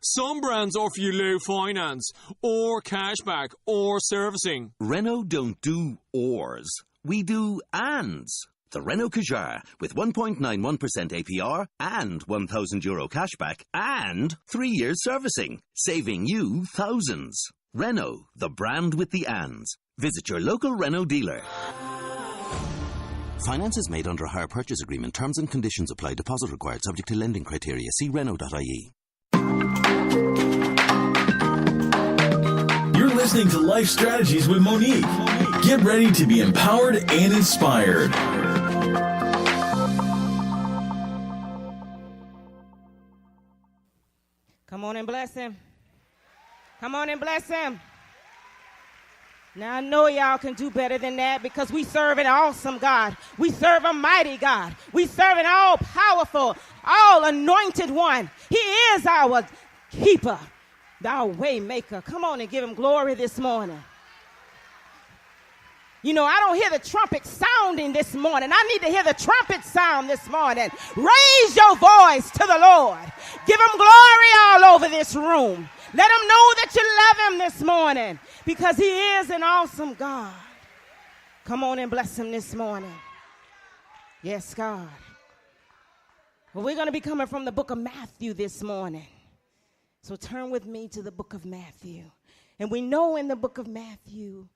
Some brands offer you low finance, or cashback, or servicing. Renault don't do ors. We do ands. The Renault Kadjar with 1.91% APR and €1,000 cashback and 3 years servicing, saving you thousands. Renault, the brand with the ands. Visit your local Renault dealer. Finance is made under a hire purchase agreement. Terms and conditions apply. Deposit required subject to lending criteria. See Renault.ie. You're listening to Life Strategies with Monique. Get ready to be empowered and inspired. Come on and bless him. Come on and bless him. Now, I know y'all can do better than that because we serve an awesome God. We serve a mighty God. We serve an all-powerful, all-anointed one. He is our keeper, our way maker. Come on and give him glory this morning. You know, I don't hear the trumpet sounding this morning. I need to hear the trumpet sound this morning. Raise your voice to the Lord. Give him glory all over this room. Let him know that you love him this morning because he is an awesome God. Come on and bless him this morning. Yes, God. Well, we're going to be coming from the book of Matthew this morning. So turn with me to the book of Matthew. And we know in the book of Matthew,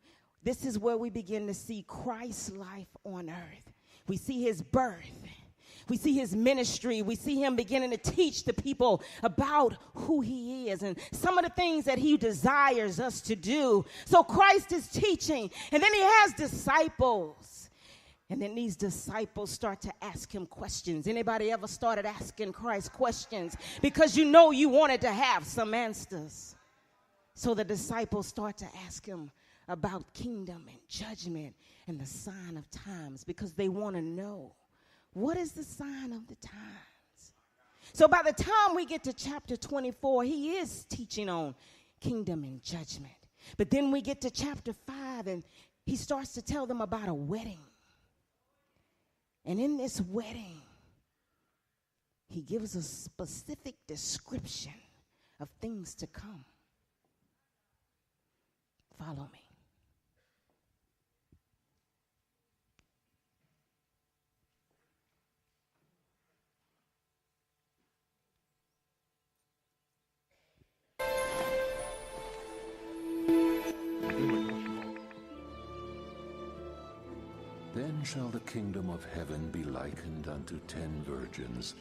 this is where we begin to see Christ's life on earth. We see his birth. We see his ministry. We see him beginning to teach the people about who he is and some of the things that he desires us to do. So Christ is teaching, and then he has disciples. And then these disciples start to ask him questions. Anybody ever started asking Christ questions because you know you wanted to have some answers? So the disciples start to ask him about kingdom and judgment and the sign of times because they want to know. What is the sign of the times? So by the time we get to chapter 24, he is teaching on kingdom and judgment. But then we get to chapter 5, and he starts to tell them about a wedding. And in this wedding, he gives a specific description of things to come. Follow me. Then shall the kingdom of heaven be likened unto 10 virgins,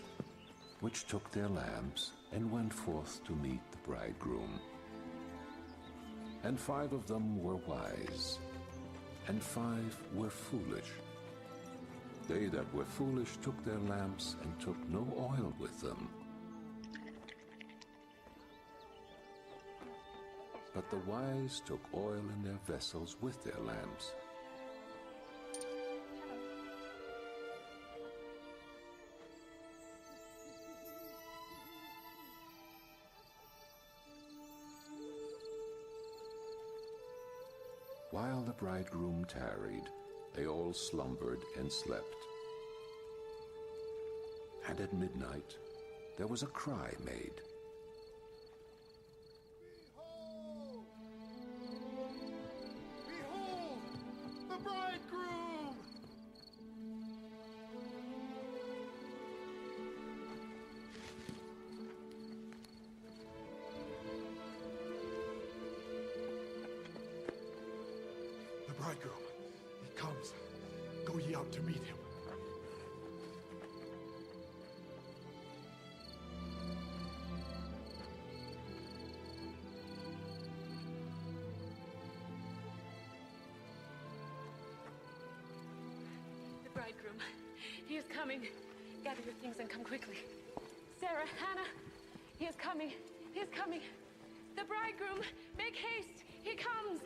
which took their lamps and went forth to meet the bridegroom. And 5 of them were wise, and 5 were foolish. They that were foolish took their lamps and took no oil with them. But the wise took oil in their vessels with their lamps. While the bridegroom tarried, they all slumbered and slept. And at midnight there was a cry made, "Behold, the bridegroom!" The bridegroom, he comes. Go ye out to meet him. The bridegroom, he is coming. Gather your things and come quickly. Sarah, Hannah, he is coming. He is coming. The bridegroom, make haste. He comes.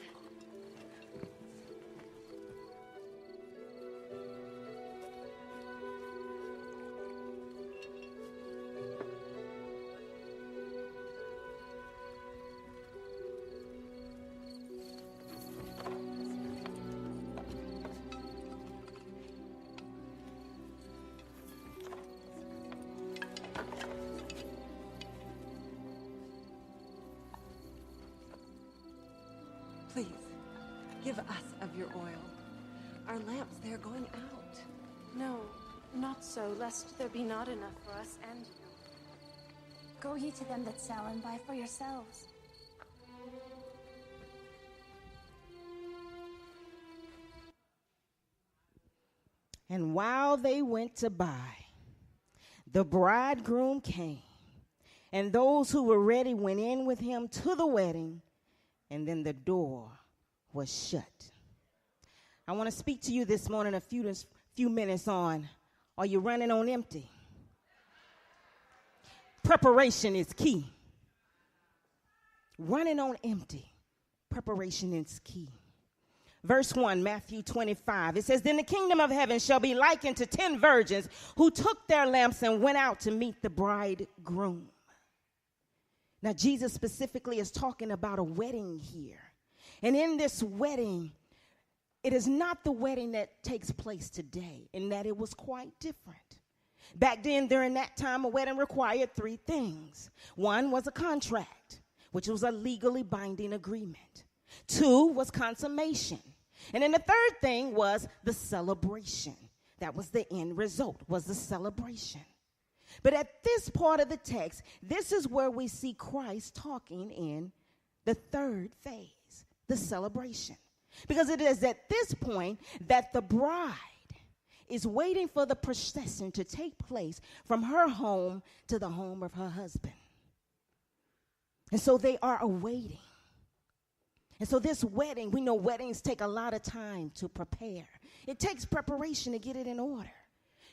Please, give us of your oil. Our lamps, they are going out. No, not so, lest there be not enough for us and you. Go ye to them that sell and buy for yourselves. And while they went to buy, the bridegroom came, and those who were ready went in with him to the wedding, and then the door was shut. I want to speak to you this morning a few minutes on, are you running on empty? Preparation is key. Running on empty. Preparation is key. Verse 1, Matthew 25, it says, "Then the kingdom of heaven shall be likened to 10 virgins who took their lamps and went out to meet the bridegroom." Now, Jesus specifically is talking about a wedding here. And in this wedding, it is not the wedding that takes place today, in that it was quite different. Back then, during that time, a wedding required 3 things. 1 was a contract, which was a legally binding agreement. 2 was consummation. And then the 3rd thing was the celebration. That was the end result, was the celebration. But at this part of the text, this is where we see Christ talking in the 3rd phase, the celebration. Because it is at this point that the bride is waiting for the procession to take place from her home to the home of her husband. And so they are awaiting. And so this wedding, we know weddings take a lot of time to prepare. It takes preparation to get it in order.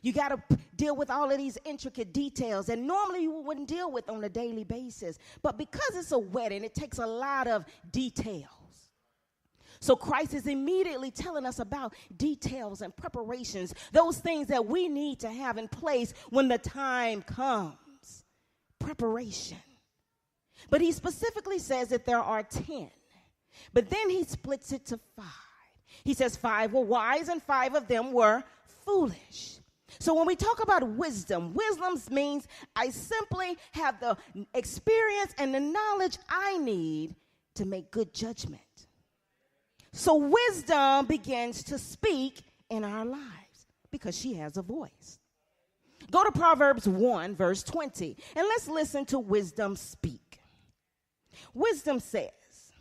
You got to deal with all of these intricate details that normally you wouldn't deal with on a daily basis. But because it's a wedding, it takes a lot of details. So Christ is immediately telling us about details and preparations, those things that we need to have in place when the time comes. Preparation. But he specifically says that there are 10. But then he splits it to 5. He says 5 were wise and 5 of them were foolish. So when we talk about wisdom means I simply have the experience and the knowledge I need to make good judgment. So wisdom begins to speak in our lives because she has a voice. Go to Proverbs 1, verse 20, and let's listen to wisdom speak. Wisdom says,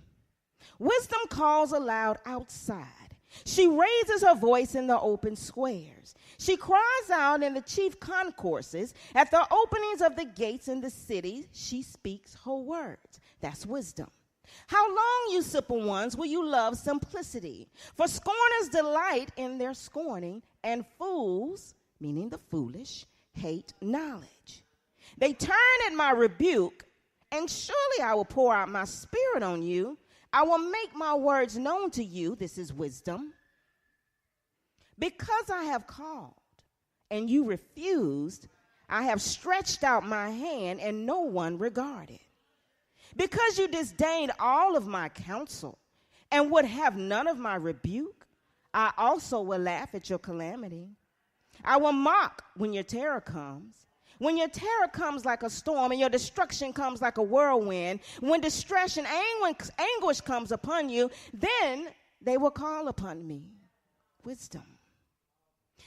"Wisdom calls aloud outside. She raises her voice in the open squares. She cries out in the chief concourses. At the openings of the gates in the city, she speaks her words." That's wisdom. "How long, you simple ones, will you love simplicity? For scorners delight in their scorning, and fools," meaning the foolish, "hate knowledge. They turn at my rebuke, and surely I will pour out my spirit on you. I will make my words known to you." This is wisdom. "Because I have called, and you refused, I have stretched out my hand, and no one regarded. Because you disdained all of my counsel, and would have none of my rebuke, I also will laugh at your calamity. I will mock when your terror comes. When your terror comes like a storm and your destruction comes like a whirlwind, when distress and anguish comes upon you, then they will call upon me." Wisdom.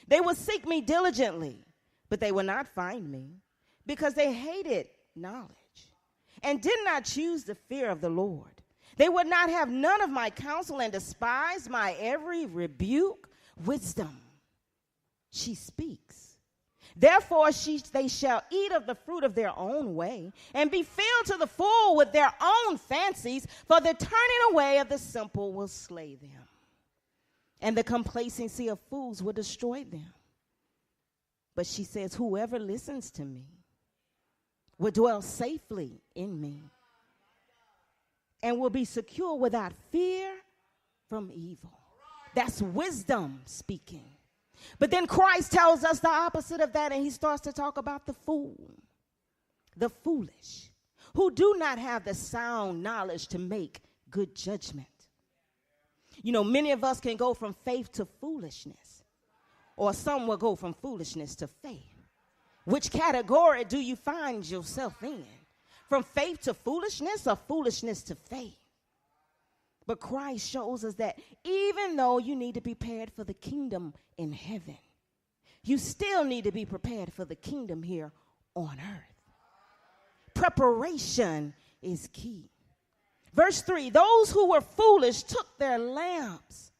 "They will seek me diligently, but they will not find me, because they hated knowledge and did not choose the fear of the Lord. They would not have none of my counsel and despised my every rebuke." Wisdom. She speaks. "Therefore they shall eat of the fruit of their own way, and be filled to the full with their own fancies, for the turning away of the simple will slay them, and the complacency of fools will destroy them." But she says, "Whoever listens to me will dwell safely in me, and will be secure without fear from evil." That's wisdom speaking. But then Christ tells us the opposite of that, and he starts to talk about the fool, the foolish, who do not have the sound knowledge to make good judgment. You know, many of us can go from faith to foolishness, or some will go from foolishness to faith. Which category do you find yourself in? From faith to foolishness, or foolishness to faith? But Christ shows us that even though you need to be prepared for the kingdom in heaven, you still need to be prepared for the kingdom here on earth. Preparation is key. Verse 3, those who were foolish took their lamps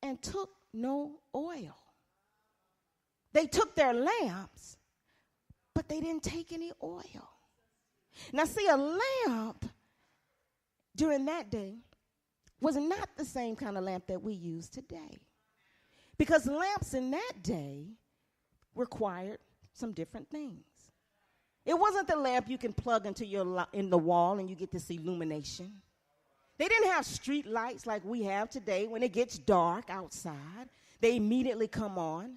and took no oil. They took their lamps, but they didn't take any oil. Now, see, a lamp during that day was not the same kind of lamp that we use today. Because lamps in that day required some different things. It wasn't the lamp you can plug into in the wall and you get this illumination. They didn't have street lights like we have today. When it gets dark outside, they immediately come on.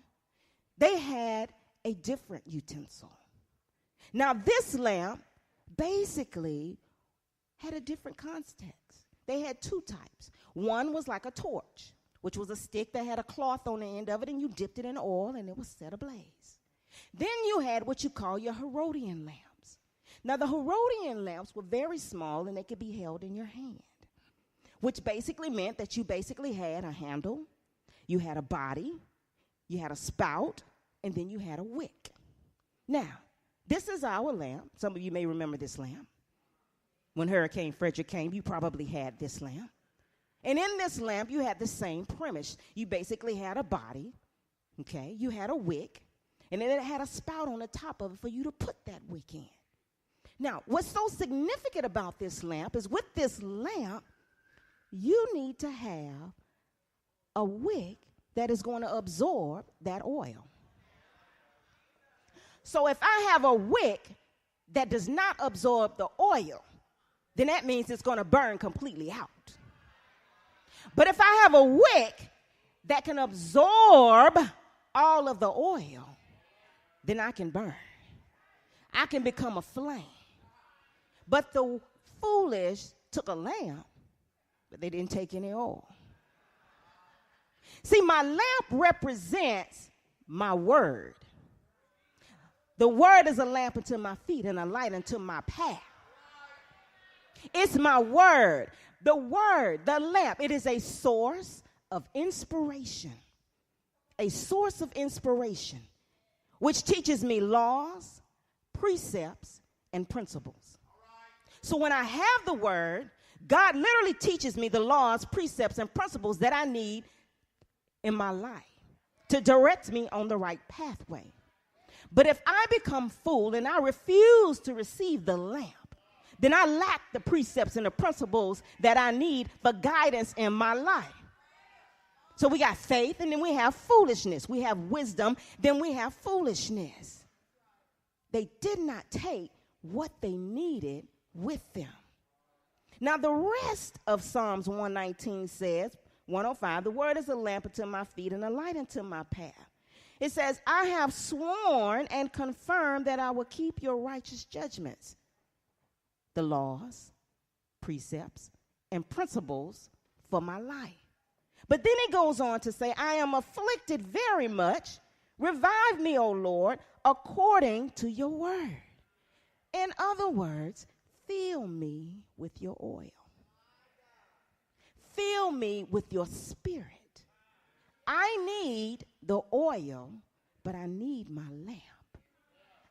They had a different utensil. Now, this lamp basically had a different context. They had two types. One was like a torch, which was a stick that had a cloth on the end of it, and you dipped it in oil, and it was set ablaze. Then you had what you call your Herodian lamps. Now, the Herodian lamps were very small, and they could be held in your hand, which basically meant that you basically had a handle, you had a body, you had a spout, and then you had a wick. Now, this is our lamp. Some of you may remember this lamp. When Hurricane Frederick came, you probably had this lamp. And in this lamp, you had the same premise. You basically had a body, okay? You had a wick, and then it had a spout on the top of it for you to put that wick in. Now, what's so significant about this lamp is with this lamp, you need to have a wick that is going to absorb that oil. So if I have a wick that does not absorb the oil, then that means it's going to burn completely out. But if I have a wick that can absorb all of the oil, then I can burn. I can become a flame. But the foolish took a lamp, but they didn't take any oil. See, my lamp represents my word. The word is a lamp unto my feet and a light unto my path. It's my word. The word, the lamp, it is a source of inspiration. A source of inspiration, which teaches me laws, precepts, and principles. So when I have the word, God literally teaches me the laws, precepts, and principles that I need in my life to direct me on the right pathway. But if I become fool and I refuse to receive the lamp, then I lack the precepts and the principles that I need for guidance in my life. So we got faith, and then we have foolishness. We have wisdom, then we have foolishness. They did not take what they needed with them. Now, the rest of Psalms 119 says, 105, the word is a lamp unto my feet and a light unto my path. It says, I have sworn and confirmed that I will keep your righteous judgments, the laws, precepts, and principles for my life. But then it goes on to say, I am afflicted very much. Revive me, O Lord, according to your word. In other words, fill me with your oil. Fill me with your spirit. I need the oil, but I need my lamp.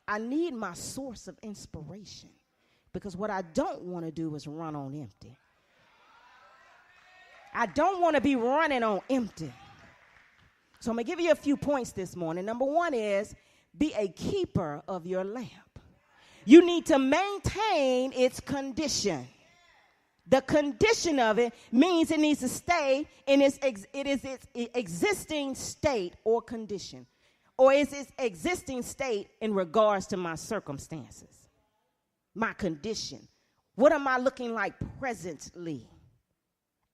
I need my source of inspiration, because what I don't want to do is run on empty. I don't want to be running on empty. So I'm going to give you a few points this morning. Number one is be a keeper of your lamp. You need to maintain its condition. The condition of it means it needs to stay in its existing state or condition, or is its existing state in regards to my circumstances, my condition. What am I looking like presently?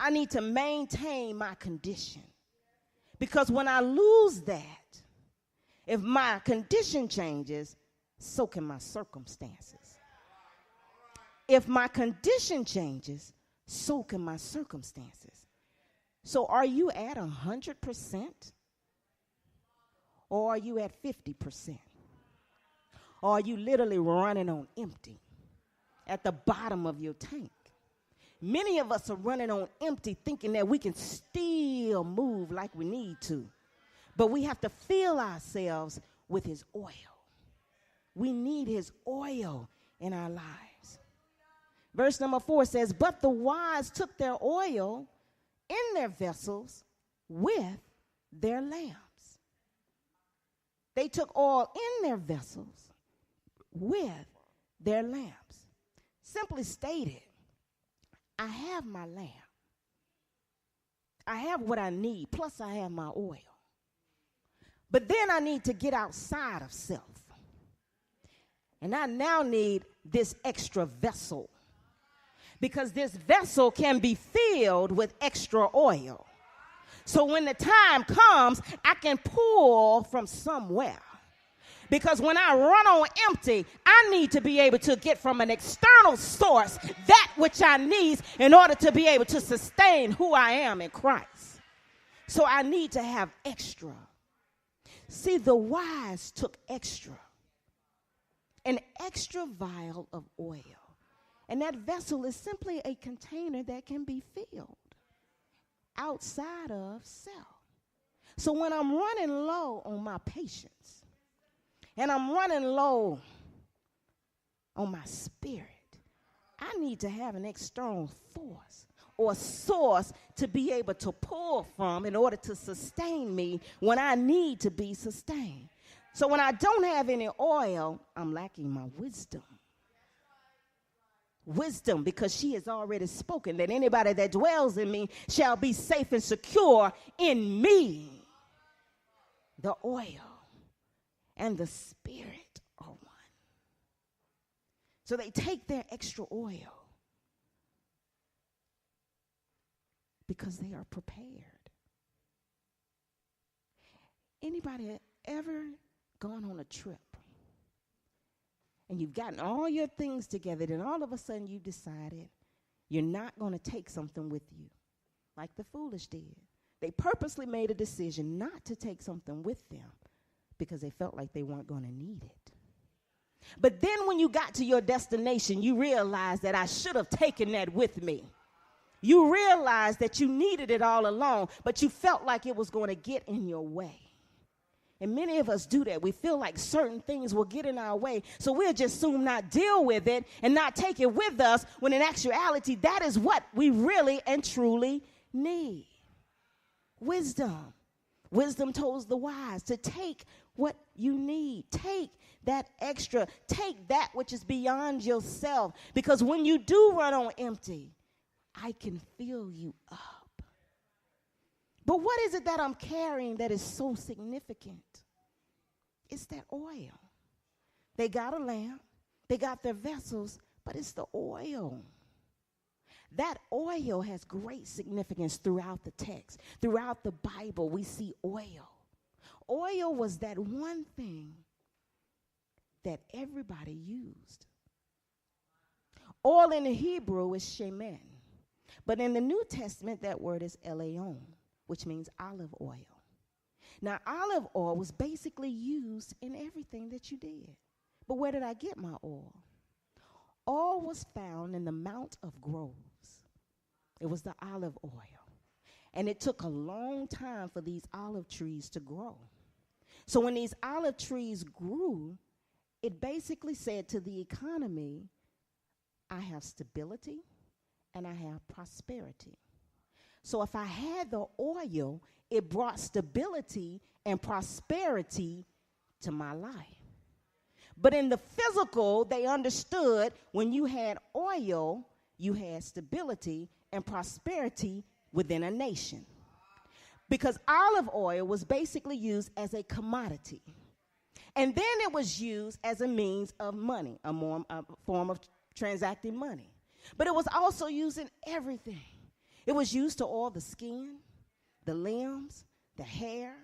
I need to maintain my condition, because when I lose that, if my condition changes, so can my circumstances. If my condition changes, so can my circumstances. So are you at 100%? Or are you at 50%? Or are you literally running on empty at the bottom of your tank? Many of us are running on empty, thinking that we can still move like we need to. But we have to fill ourselves with his oil. We need his oil in our lives. Verse number 4 says, but the wise took their oil in their vessels with their lamps. They took oil in their vessels with their lamps. Simply stated, I have my lamp. I have what I need, plus I have my oil. But then I need to get outside of self. And I now need this extra vessel, because this vessel can be filled with extra oil. So when the time comes, I can pull from somewhere. Because when I run on empty, I need to be able to get from an external source that which I need in order to be able to sustain who I am in Christ. So I need to have extra. See, the wise took extra, an extra vial of oil. And that vessel is simply a container that can be filled outside of self. So when I'm running low on my patience, and I'm running low on my spirit, I need to have an external force or source to be able to pull from in order to sustain me when I need to be sustained. So when I don't have any oil, I'm lacking my wisdom. Wisdom, because she has already spoken that anybody that dwells in me shall be safe and secure in me. The oil and the spirit are one. So they take their extra oil because they are prepared. Anybody ever gone on a trip and you've gotten all your things together, then all of a sudden you've decided you're not going to take something with you, like the foolish did? They purposely made a decision not to take something with them because they felt like they weren't going to need it. But then when you got to your destination, you realized that I should have taken that with me. You realized that you needed it all along, but you felt like it was going to get in your way. And many of us do that. We feel like certain things will get in our way, so we'll just soon not deal with it and not take it with us, when in actuality, that is what we really and truly need. Wisdom. Wisdom tells the wise to take what you need. Take that extra. Take that which is beyond yourself. Because when you do run on empty, I can fill you up. But what is it that I'm carrying that is so significant? It's that oil. They got a lamp. They got their vessels, but it's the oil. That oil has great significance throughout the text. Throughout the Bible, we see oil. Oil was that one thing that everybody used. Oil in the Hebrew is shemen, but in the New Testament, that word is eleon, which means olive oil. Now, olive oil was basically used in everything that you did. But where did I get my oil? Oil was found in the Mount of Groves. It was the olive oil. And it took a long time for these olive trees to grow. So when these olive trees grew, it basically said to the economy, I have stability and I have prosperity. So if I had the oil, it brought stability and prosperity to my life. But in the physical, they understood when you had oil, you had stability and prosperity within a nation. Because olive oil was basically used as a commodity. And then it was used as a means of money, a form of transacting money. But it was also used in everything. It was used to oil the skin, the limbs, the hair,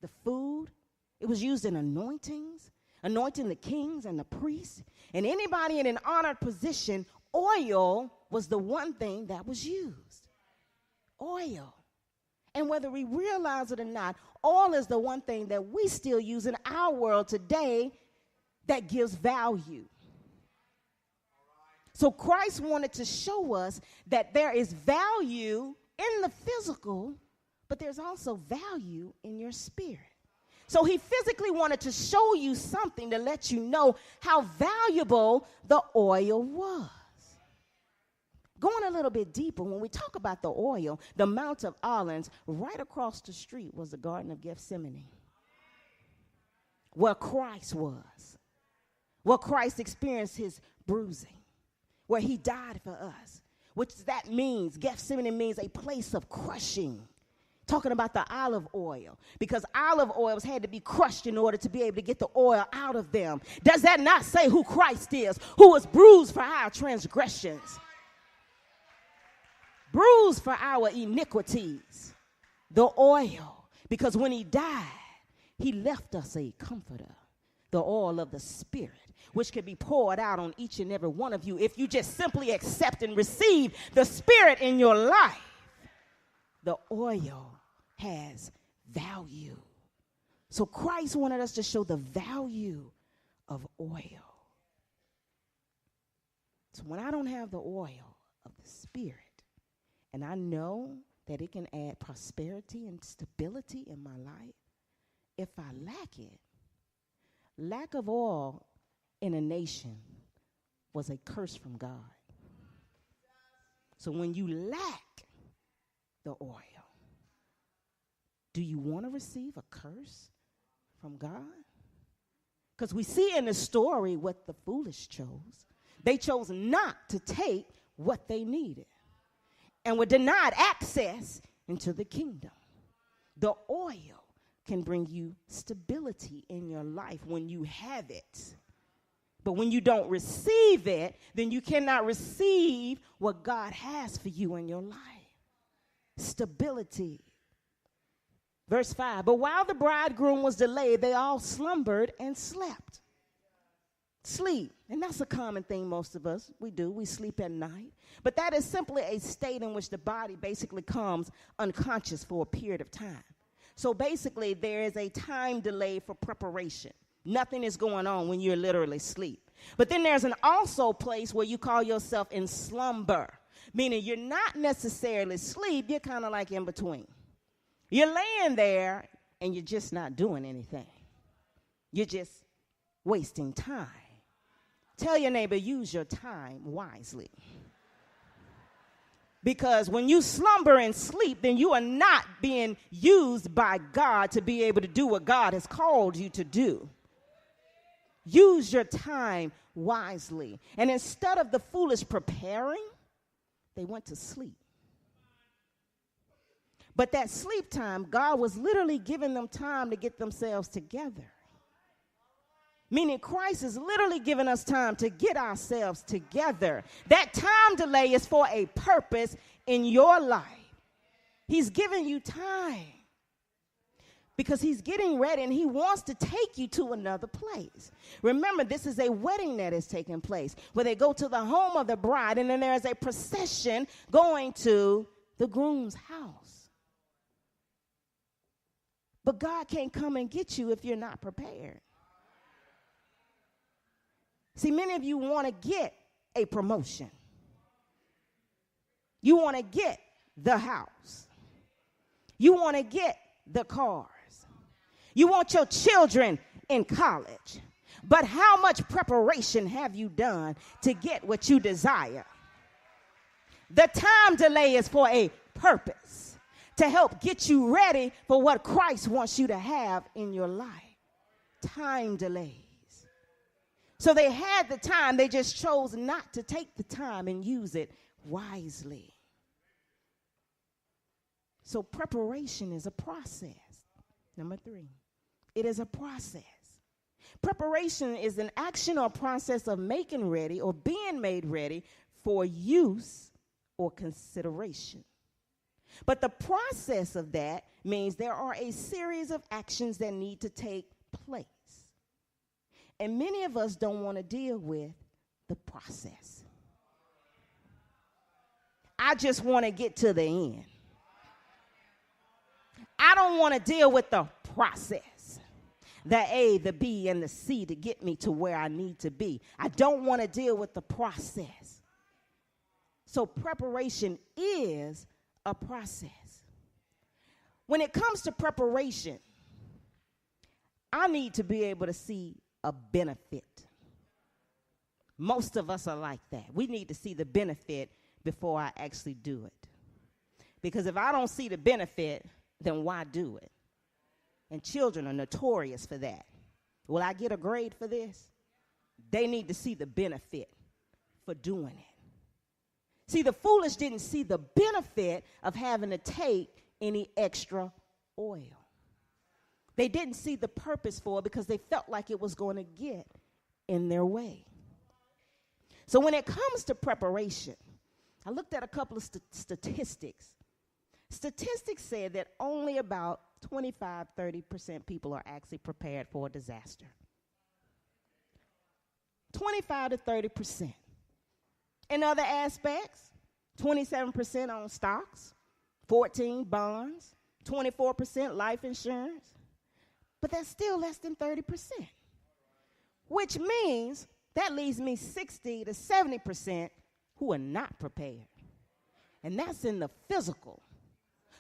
the food. It was used in anointings, anointing the kings and the priests. And anybody in an honored position, oil was the one thing that was used. Oil. And whether we realize it or not, oil is the one thing that we still use in our world today that gives value. So Christ wanted to show us that there is value in the physical, but there's also value in your spirit. So he physically wanted to show you something to let you know how valuable the oil was. Going a little bit deeper, when we talk about the oil, the Mount of Olives, right across the street was the Garden of Gethsemane, where Christ was, where Christ experienced his bruising, where he died for us, which that means, Gethsemane means a place of crushing. Talking about the olive oil, because olive oils had to be crushed in order to be able to get the oil out of them. Does that not say who Christ is, who was bruised for our transgressions, bruised for our iniquities? The oil, because when he died, he left us a comforter, the oil of the Spirit, which can be poured out on each and every one of you if you just simply accept and receive the Spirit in your life. The oil has value. So Christ wanted us to show the value of oil. So when I don't have the oil of the Spirit, and I know that it can add prosperity and stability in my life, if I lack it, lack of oil in a nation was a curse from God. So when you lack the oil, do you want to receive a curse from God? Because we see in the story what the foolish chose. They chose not to take what they needed and were denied access into the kingdom. The oil can bring you stability in your life when you have it. But when you don't receive it, then you cannot receive what God has for you in your life. Stability. Verse 5, but while the bridegroom was delayed, they all slumbered and slept. Sleep, and that's a common thing most of us, we do. We sleep at night. But that is simply a state in which the body basically comes unconscious for a period of time. So basically, there is a time delay for preparation. Nothing is going on when you're literally asleep. But then there's an also place where you call yourself in slumber, meaning you're not necessarily asleep, you're kind of like in between. You're laying there and you're just not doing anything. You're just wasting time. Tell your neighbor, use your time wisely. Because when you slumber and sleep, then you are not being used by God to be able to do what God has called you to do. Use your time wisely. And instead of the foolish preparing, they went to sleep. But that sleep time, God was literally giving them time to get themselves together. Meaning Christ is literally giving us time to get ourselves together. That time delay is for a purpose in your life. He's giving you time because he's getting ready and he wants to take you to another place. Remember, this is a wedding that is taking place where they go to the home of the bride and then there's a procession going to the groom's house. But God can't come and get you if you're not prepared. See, many of you want to get a promotion. You want to get the house. You want to get the cars. You want your children in college. But how much preparation have you done to get what you desire? The time delay is for a purpose, to help get you ready for what Christ wants you to have in your life. Time delays. So they had the time, they just chose not to take the time and use it wisely. So preparation is a process. Number 3, it is a process. Preparation is an action or process of making ready or being made ready for use or consideration. But the process of that means there are a series of actions that need to take place. And many of us don't want to deal with the process. I just want to get to the end. I don't want to deal with the process, the A, the B, and the C to get me to where I need to be. I don't want to deal with the process. So preparation is a process. When it comes to preparation, I need to be able to see a benefit. Most of us are like that. We need to see the benefit before I actually do it. Because if I don't see the benefit, then why do it? And children are notorious for that. Will I get a grade for this? They need to see the benefit for doing it. See, the foolish didn't see the benefit of having to take any extra oil. They didn't see the purpose for it because they felt like it was going to get in their way. So when it comes to preparation, I looked at a couple of statistics. Statistics said that only about 25-30% people are actually prepared for a disaster. 25 to 30%. In other aspects, 27% on stocks, 14 bonds, 24% life insurance. But that's still less than 30%, which means that leaves me 60 to 70% who are not prepared. And that's in the physical.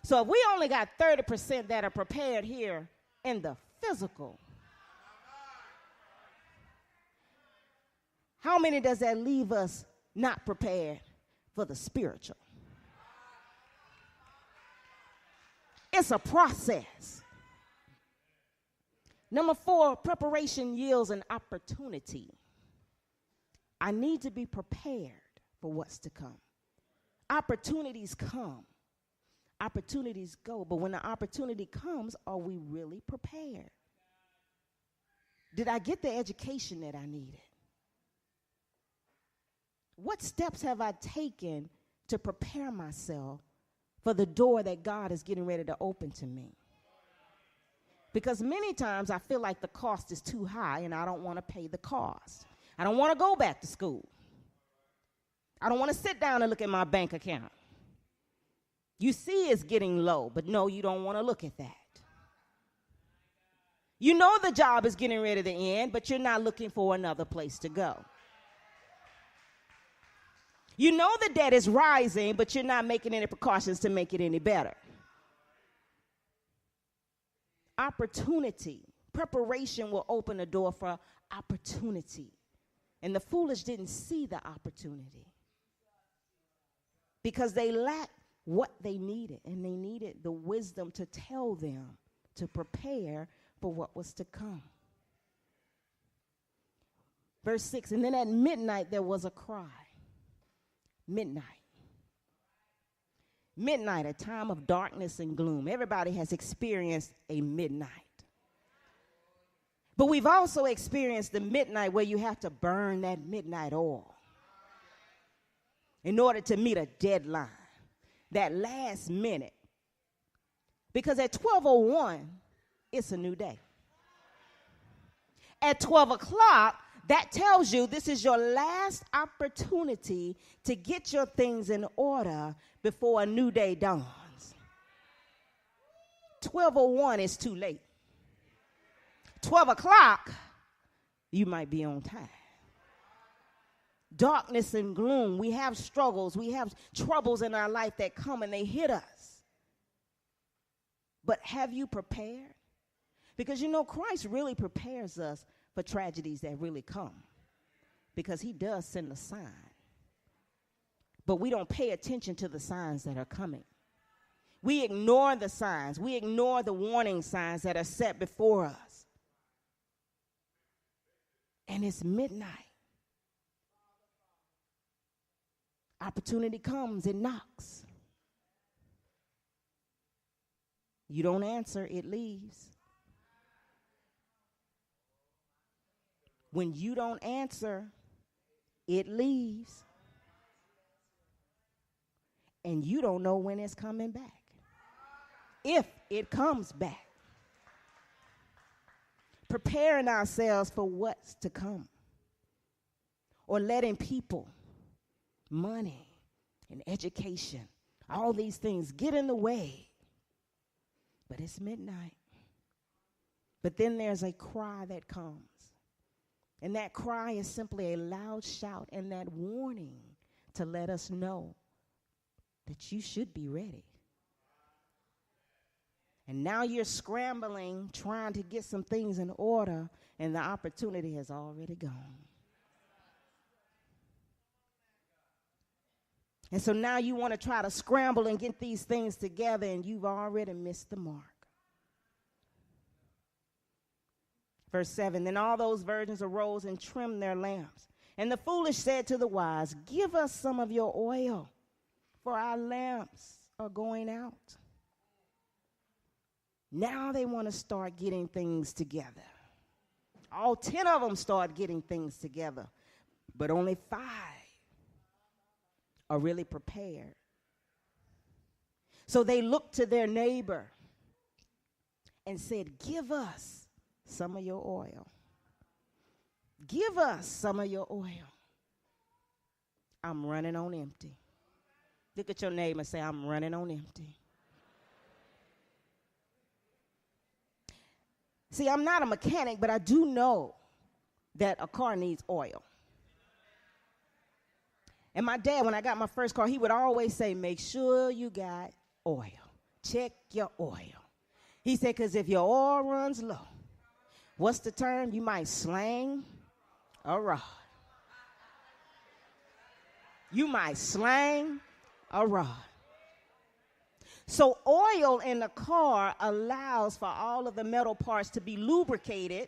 So if we only got 30% that are prepared here in the physical, how many does that leave us not prepared for the spiritual? It's a process. Number 4, preparation yields an opportunity. I need to be prepared for what's to come. Opportunities come. Opportunities go. But when the opportunity comes, are we really prepared? Did I get the education that I needed? What steps have I taken to prepare myself for the door that God is getting ready to open to me? Because many times I feel like the cost is too high and I don't want to pay the cost. I don't want to go back to school. I don't want to sit down and look at my bank account. You see it's getting low, but no, you don't want to look at that. You know the job is getting ready to end, but you're not looking for another place to go. You know the debt is rising, but you're not making any precautions to make it any better. Opportunity. Preparation will open the door for opportunity. And the foolish didn't see the opportunity because they lacked what they needed, and they needed the wisdom to tell them to prepare for what was to come. Verse 6, and then at midnight there was a cry. Midnight. Midnight, a time of darkness and gloom. Everybody has experienced a midnight. But we've also experienced the midnight where you have to burn that midnight oil in order to meet a deadline, that last minute. Because at 12:01, it's a new day. At 12 o'clock, that tells you this is your last opportunity to get your things in order before a new day dawns. 12:01 is too late. 12 o'clock, you might be on time. Darkness and gloom. We have struggles. We have troubles in our life that come and they hit us. But have you prepared? Because you know, Christ really prepares us for tragedies that really come, because he does send a sign. But we don't pay attention to the signs that are coming. We ignore the signs. We ignore the warning signs that are set before us. And it's midnight. Opportunity comes, it knocks. You don't answer, it leaves. When you don't answer, it leaves. And you don't know when it's coming back. If it comes back. Preparing ourselves for what's to come. Or letting people, money, and education, all these things get in the way. But it's midnight. But then there's a cry that comes. And that cry is simply a loud shout and that warning to let us know that you should be ready. And now you're scrambling, trying to get some things in order, and the opportunity has already gone. And so now you want to try to scramble and get these things together, and you've already missed the mark. Verse 7, then all those virgins arose and trimmed their lamps. And the foolish said to the wise, give us some of your oil, for our lamps are going out. Now they want to start getting things together. All 10 of them start getting things together, but only 5 are really prepared. So they looked to their neighbor and said, give us some of your oil. Give us some of your oil. I'm running on empty. Look at your neighbor and say, I'm running on empty. See, I'm not a mechanic, but I do know that a car needs oil. And my dad, when I got my first car, he would always say, make sure you got oil. Check your oil. He said, because if your oil runs low, what's the term? You might slang a rod. You might slang a rod. So oil in the car allows for all of the metal parts to be lubricated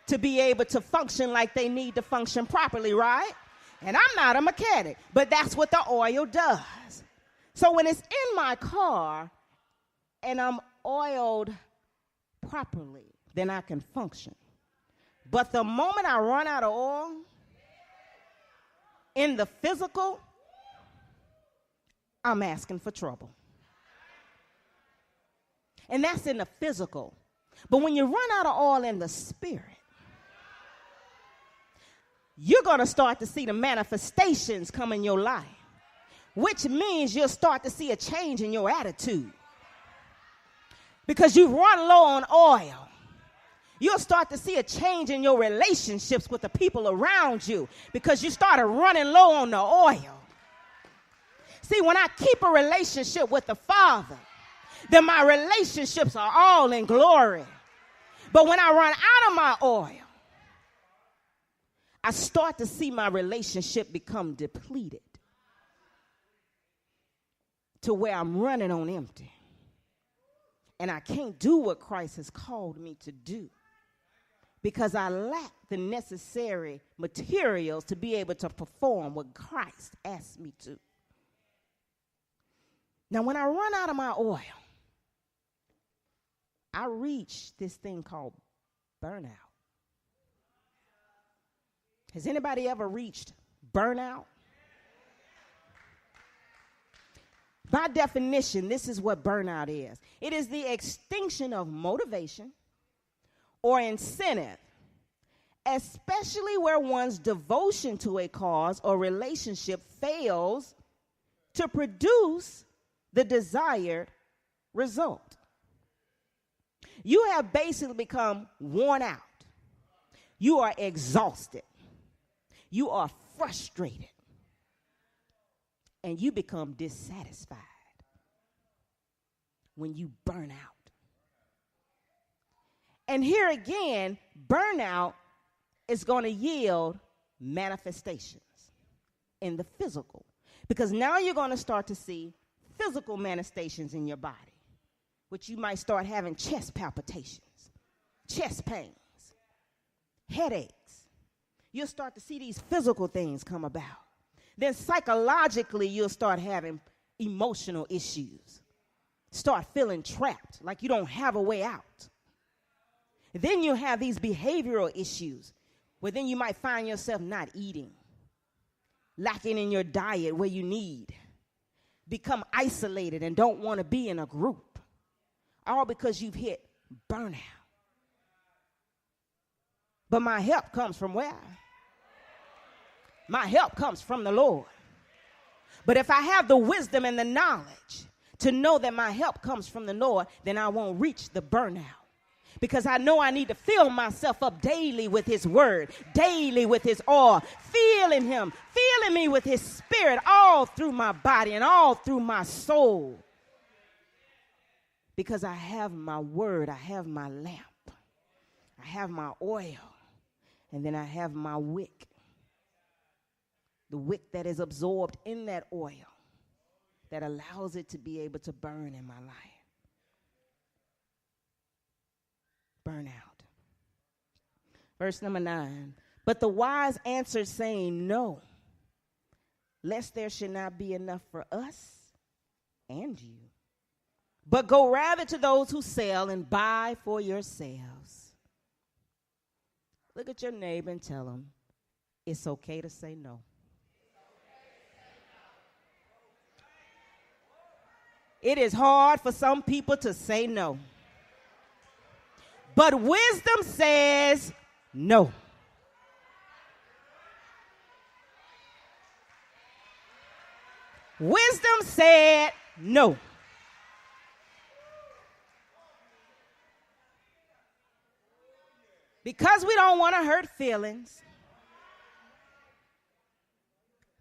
to be able to function like they need to function properly, right? And I'm not a mechanic, but that's what the oil does. So when it's in my car and I'm oiled properly, then I can function. But the moment I run out of oil in the physical, I'm asking for trouble. And that's in the physical. But when you run out of oil in the spirit, you're going to start to see the manifestations come in your life, which means you'll start to see a change in your attitude. Because you've run low on oil. You'll start to see a change in your relationships with the people around you because you started running low on the oil. See, when I keep a relationship with the Father, then my relationships are all in glory. But when I run out of my oil, I start to see my relationship become depleted to where I'm running on empty. And I can't do what Christ has called me to do because I lack the necessary materials to be able to perform what Christ asked me to. Now, when I run out of my oil, I reach this thing called burnout. Has anybody ever reached burnout? By definition, this is what burnout is. It is the extinction of motivation or incentive, especially where one's devotion to a cause or relationship fails to produce the desired result. You have basically become worn out. You are exhausted. You are frustrated. And you become dissatisfied when you burn out. And here again, burnout is going to yield manifestations in the physical. Because now you're going to start to see physical manifestations in your body, which you might start having chest palpitations, chest pains, headaches. You'll start to see these physical things come about. Then psychologically, you'll start having emotional issues. Start feeling trapped, like you don't have a way out. Then you'll have these behavioral issues, where then you might find yourself not eating, lacking in your diet where you need, become isolated and don't want to be in a group, all because you've hit burnout. But my help comes from where? My help comes from the Lord. But if I have the wisdom and the knowledge to know that my help comes from the Lord, then I won't reach the burnout. because I know I need to fill myself up daily with his word, daily with his oil, feeling him, feeling me with his spirit all through my body and all through my soul. Because I have my word, I have my lamp, I have my oil, and then I have my wick. The wick that is absorbed in that oil that allows it to be able to burn in my life. Burnout. Verse number 9. But the wise answered, saying, no, lest there should not be enough for us and you. But go rather to those who sell and buy for yourselves. Look at your neighbor and tell them, it's okay to say no. It is hard for some people to say no. But wisdom says no. Wisdom said no. Because we don't want to hurt feelings,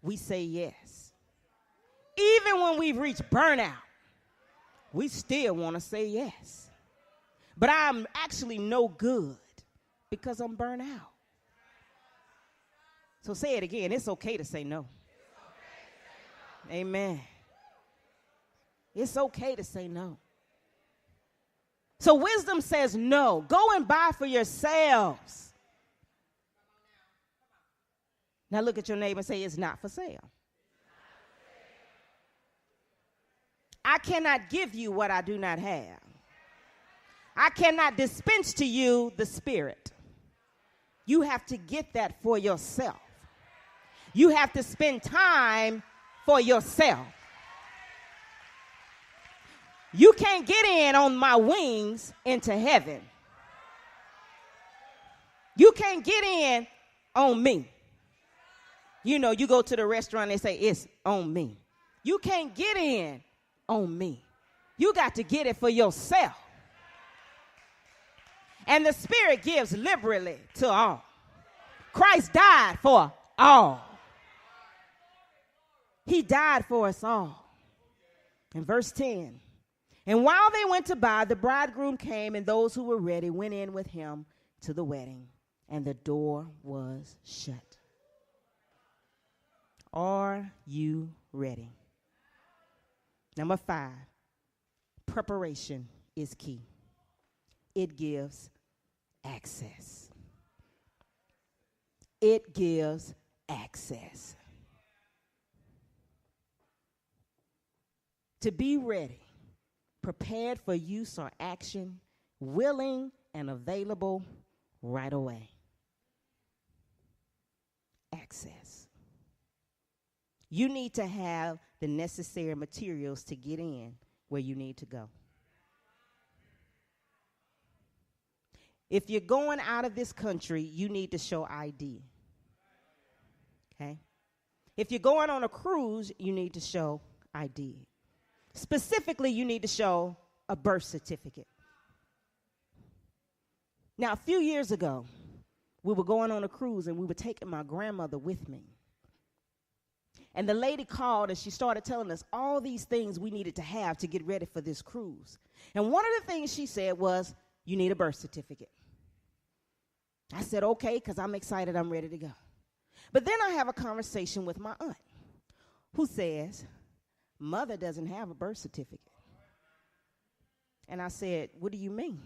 we say yes. Even when we've reached burnout, we still want to say yes. But I'm actually no good because I'm burnt out. So say it again. It's okay to say no. Amen. It's okay to say no. So wisdom says no. Go and buy for yourselves. Now look at your neighbor and say, it's not for sale. I cannot give you what I do not have. I cannot dispense to you the Spirit. You have to get that for yourself. You have to spend time for yourself. You can't get in on my wings into heaven. You can't get in on me. You know, you go to the restaurant, they say, it's on me. You can't get in on me. You got to get it for yourself. And the Spirit gives liberally to all. Christ died for all. He died for us all. In verse 10, and while they went to buy, the bridegroom came, and those who were ready went in with him to the wedding, and the door was shut. Are you ready? Number 5, preparation is key. It gives access. It gives access. To be ready, prepared for use or action, willing and available right away. Access. You need to have the necessary materials to get in where you need to go. If you're going out of this country, you need to show ID. Okay? If you're going on a cruise, you need to show ID. Specifically, you need to show a birth certificate. Now, a few years ago, we were going on a cruise, and we were taking my grandmother with me. And the lady called, and she started telling us all these things we needed to have to get ready for this cruise. And one of the things she said was, you need a birth certificate. I said, okay, because I'm excited, I'm ready to go. But then I have a conversation with my aunt, who says, Mother doesn't have a birth certificate. And I said, what do you mean?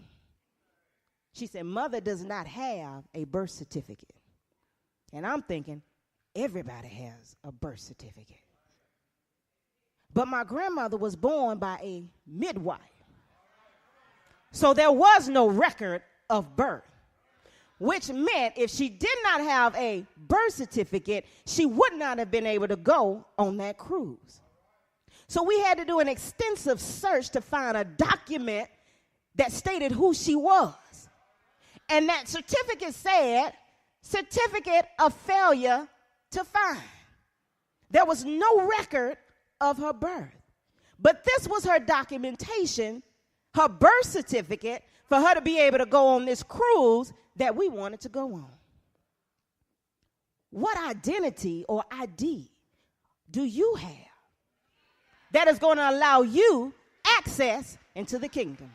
She said, Mother does not have a birth certificate. And I'm thinking, everybody has a birth certificate. But my grandmother was born by a midwife. So there was no record of birth, which meant if she did not have a birth certificate, she would not have been able to go on that cruise. So we had to do an extensive search to find a document that stated who she was. And that certificate said, certificate of failure to find. There was no record of her birth. But this was her documentation, her birth certificate, for her to be able to go on this cruise that we wanted to go on. What identity or ID do you have that is going to allow you access into the kingdom?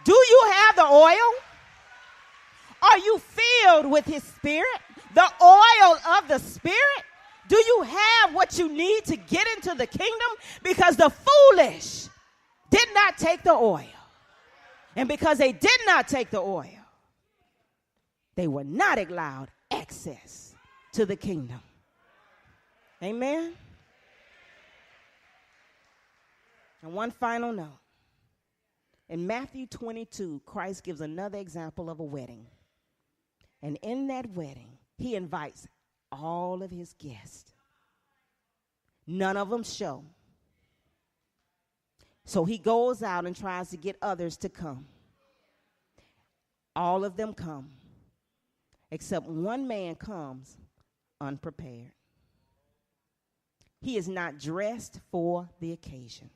Do you have the oil? Are you filled with his spirit? The oil of the spirit? Do you have what you need to get into the kingdom? Because the foolish did not take the oil. And because they did not take the oil, they were not allowed access to the kingdom. Amen? And one final note. In Matthew 22, Christ gives another example of a wedding. And in that wedding, he invites all of his guests. None of them show. So he goes out and tries to get others to come. All of them come, except one man comes unprepared. He is not dressed for the occasion,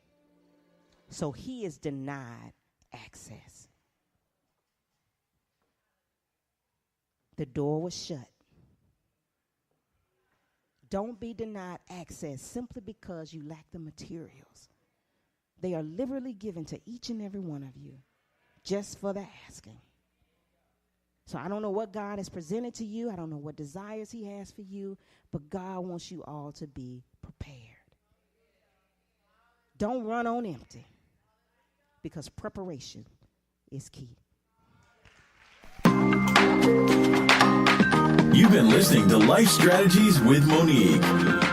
so he is denied access. The door was shut. Don't be denied access simply because you lack the materials. They are liberally given to each and every one of you just for the asking. So I don't know what God has presented to you. I don't know what desires he has for you, but God wants you all to be prepared. Don't run on empty, because preparation is key. You've been listening to Life Strategies with Monique.